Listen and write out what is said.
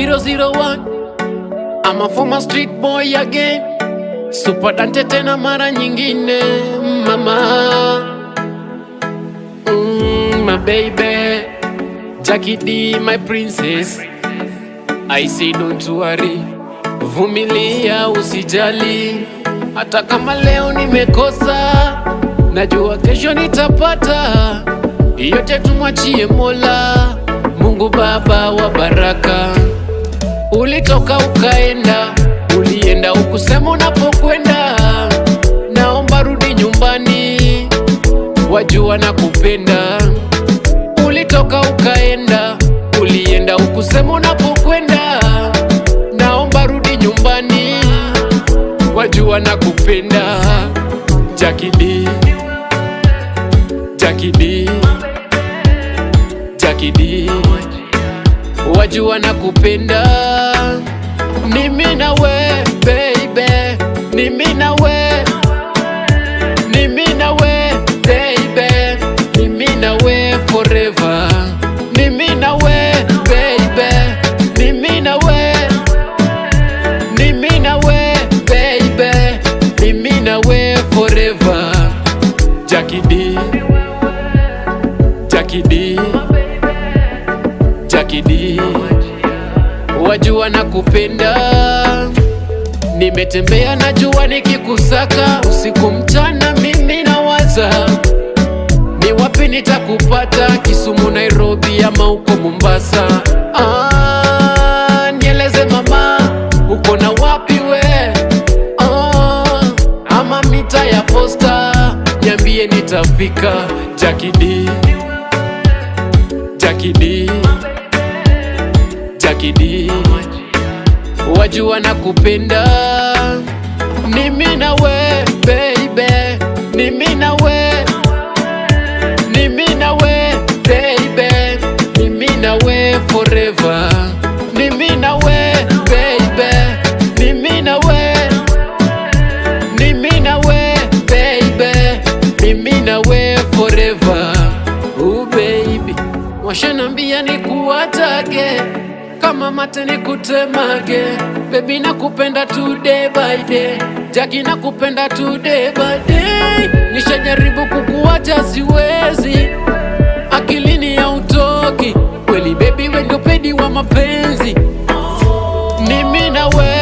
001. I'm a former street boy again. Super Dante tena mara nyingine mama. My baby Jackie D, my princess. I say don't worry, vumilia usijali. Hata kama leo nimekosa, najua kesho nitapata. Yote tumwachie Mola, Mungu Baba wa baraka. Ulitoka ukaenda, ulienda ukusema unapokwenda. Naomba rudi nyumbani, wajua nakupenda. Ulitoka ukaenda, ulienda ukusema unapokwenda. Naomba rudi nyumbani, wajua nakupenda. Jackie D, Jackie D, Jackie D, wajua nakupenda. Ni mimi na we baby, ni mimi na we, ni mimi na we baby, ni mimi na we forever. Ni mimi na we baby, ni mimi na we, ni mimi na we baby, ni mimi na we forever. Jackie D, Jackie D, Jackie D, wajua nakupenda. Nimetembea najua nikikusaka, usiku mchana mimi nawaza ni wapi nitakupata, Kisumu, Nairobi ama uko Mombasa. Nieleze mama, uko na wapi we? Ama mita ya posta, niambie nitafika. Jackie D, Jackie D, Jackie D, wajua nakupenda. Ni mimi na we baby, ni mimi na we, ni mimi na we baby, ni mimi na we forever. Ni mimi na we baby, ni mimi na we, ni mimi na we baby, ni mimi na we forever. Oh baby, washanambia nikuatage, kama mate nikutemage. Baby nakupenda today by day, Jackie nakupenda today by day. Nishajaribu kukuacha siwezi, akilini ya utoki kweli baby, we ndio pedi wa mapenzi. Ni mimi na we